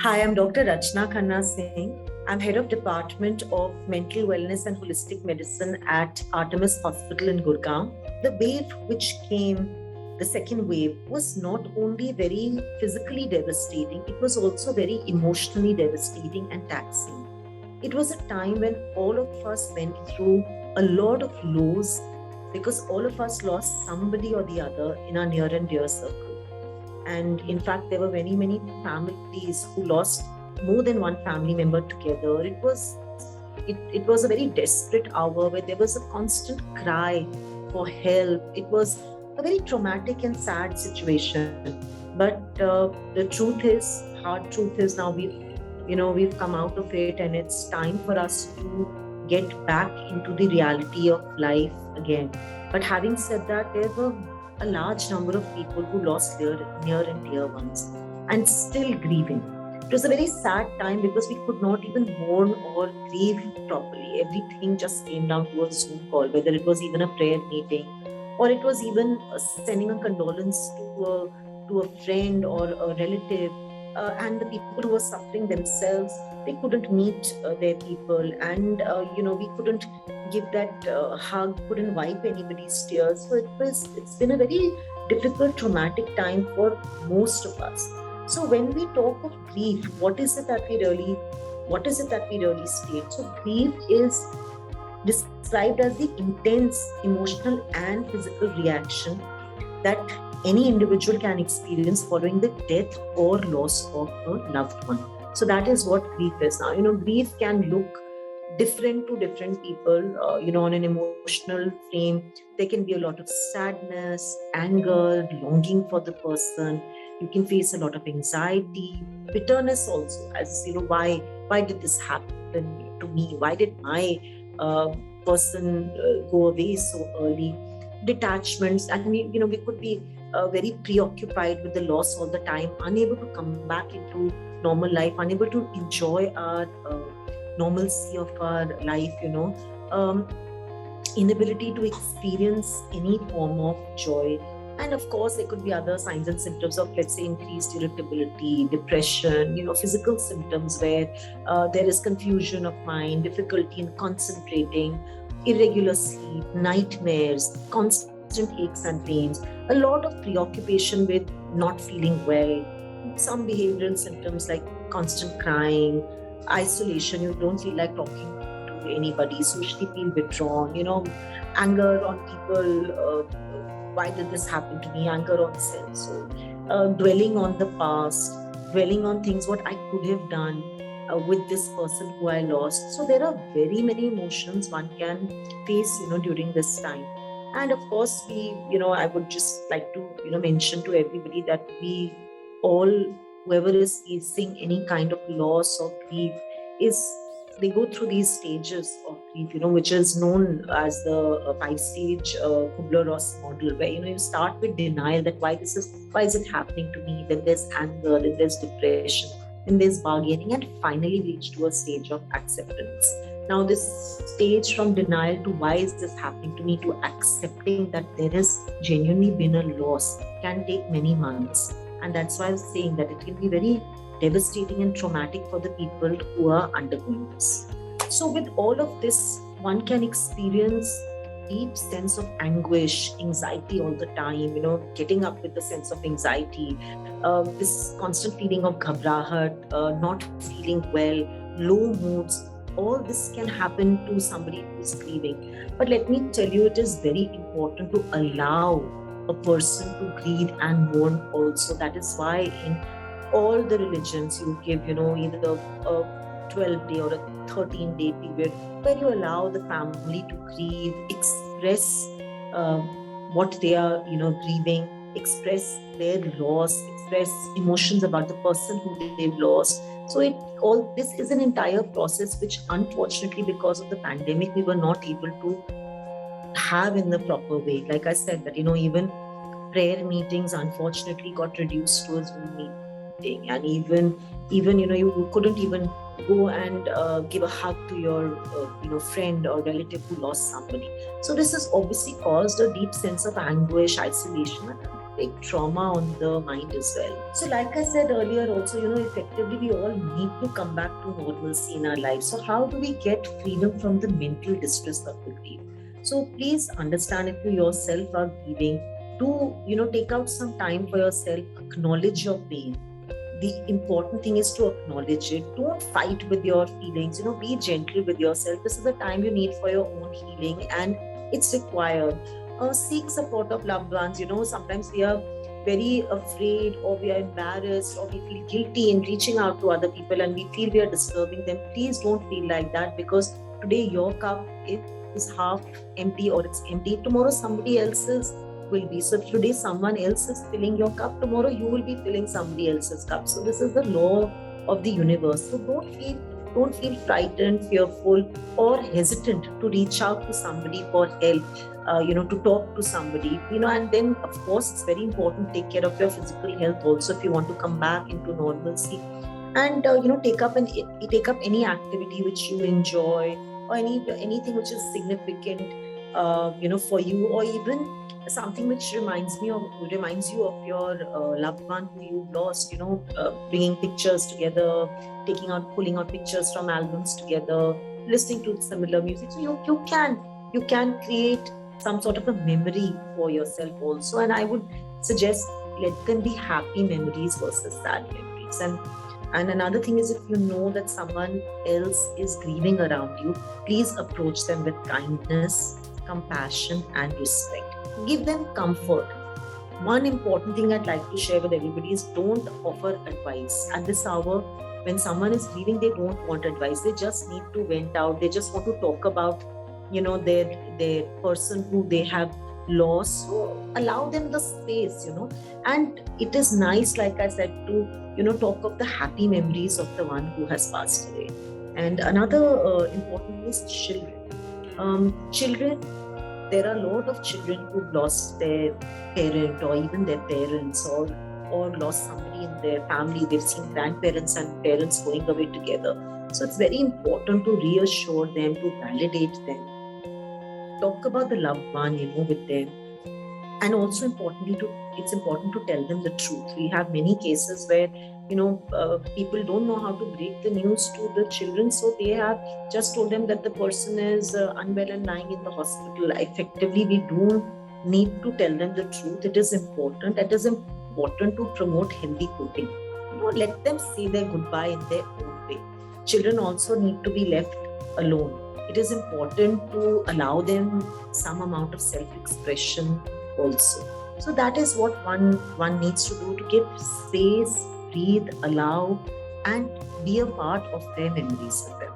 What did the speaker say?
Hi, I'm Dr. Rachna Singh. I'm head of Department of Mental Wellness and Holistic Medicine at Artemis Hospital in Gurgaon. The wave which came, the second wave, was not only very physically devastating, it was also very emotionally devastating and taxing. It was a time when all of us went through a lot of lows because all of us lost somebody or the other in our near and dear circle. And in fact, there were many families who lost more than one family member together. It was a very desperate hour where there was a constant cry for help. It was a very traumatic and sad situation. But the truth is, hard truth is, now we've come out of it, and it's time for us to get back into the reality of life again. But having said that, there were a large number of people who lost near and dear ones and still grieving. It was a very sad time because we could not even mourn or grieve properly. Everything just came down to a Zoom call, whether it was even a prayer meeting or it was even sending a condolence to a friend or a relative. And the people who were suffering themselves, they couldn't meet their people, and we couldn't give that hug, couldn't wipe anybody's tears. So it's been a very difficult, traumatic time for most of us. So when we talk of grief, what is it that we really state? So grief is described as the intense emotional and physical reaction that any individual can experience following the death or loss of a loved one. So that is what grief is. Now, grief can look different to different people. On an emotional frame, there can be a lot of sadness, anger, longing for the person. You can face a lot of anxiety, bitterness also, as why did this happen to me? Why did my person go away so early? Detachments, and we could be very preoccupied with the loss all the time, unable to come back into normal life, unable to enjoy our normalcy of our life, inability to experience any form of joy. And of course, there could be other signs and symptoms of, let's say, increased irritability, depression, physical symptoms where there is confusion of mind, difficulty in concentrating, irregular sleep, nightmares, constant aches and pains, a lot of preoccupation with not feeling well, some behavioral symptoms like constant crying, isolation, you don't feel like talking to anybody, socially feel withdrawn, anger on people, why did this happen to me, anger on self, so dwelling on the past, dwelling on things what I could have done with this person who I lost. So there are very many emotions one can face, during this time. And of course, I would just like to, mention to everybody that we all, whoever is facing any kind of loss or grief, they go through these stages of grief, which is known as the 5-stage Kubler-Ross model, where you start with denial that why is it happening to me? Then there's anger, then there's depression, then there's bargaining, and finally reach to a stage of acceptance. Now, this stage from denial to why is this happening to me to accepting that there has genuinely been a loss can take many months. And that's why I was saying that it can be very devastating and traumatic for the people who are undergoing this. So with all of this, one can experience deep sense of anguish, anxiety all the time, getting up with the sense of anxiety, this constant feeling of ghabrahat, not feeling well, low moods. All this can happen to somebody who is grieving. But let me tell you, it is very important to allow a person to grieve and mourn also. That is why in all the religions you give, either a 12-day or a 13-day period where you allow the family to grieve, express what they are, grieving, express their loss, express emotions about the person who they've lost. So all this is an entire process which, unfortunately, because of the pandemic, we were not able to have in the proper way. Like I said, that even prayer meetings unfortunately got reduced to a Zoom meeting, and even you couldn't even go and give a hug to your friend or relative who lost somebody. So this has obviously caused a deep sense of anguish, isolation, big trauma on the mind as well. So like I said earlier also, effectively we all need to come back to normalcy in our lives. So how do we get freedom from the mental distress of the grief? So please understand, if you yourself are grieving, do take out some time for yourself, acknowledge your pain. The important thing is to acknowledge it. Don't fight with your feelings. Be gentle with yourself. This is the time you need for your own healing, and it's required. Seek support of loved ones. Sometimes we are very afraid, or we are embarrassed, or we feel guilty in reaching out to other people, and we feel we are disturbing them. Please don't feel like that, because today your cup is half empty or it's empty. Tomorrow somebody else's will be. So if today someone else is filling your cup, tomorrow you will be filling somebody else's cup. So this is the law of the universe. So don't feel frightened, fearful, or hesitant to reach out to somebody for help. To talk to somebody. And then of course it's very important, take care of your physical health also if you want to come back into normalcy. And take up any activity which you enjoy, or anything which is significant for you, or even something which reminds you of your loved one who you lost. Bringing pictures together, pulling out pictures from albums together, listening to similar music. So you can create some sort of a memory for yourself also. And I would suggest, let them be happy memories versus sad memories. And another thing is, if you know that someone else is grieving around you, please approach them with kindness, compassion, and respect. Give them comfort. One important thing I'd like to share with everybody is, don't offer advice. At this hour, when someone is grieving, they don't want advice. They just need to vent out. They just want to talk about, their person who they have lost. So allow them the space, and it is nice, like I said, to talk of the happy memories of the one who has passed away. And another important thing is children. There are a lot of children who've lost their parent, or even their parents, or lost somebody in their family. They've seen grandparents and parents going away together. So it's very important to reassure them, to validate them, talk about the loved one, with them. And also it's important to tell them the truth. We have many cases where people don't know how to break the news to the children, so they have just told them that the person is unwell and lying in the hospital. Effectively, we do need to tell them the truth. It is important to promote healthy coping. Let them say their goodbye in their own way. Children also need to be left alone. It is important to allow them some amount of self-expression also. So that is what one needs to do, to give space, breathe, allow, and be a part of their memories with them.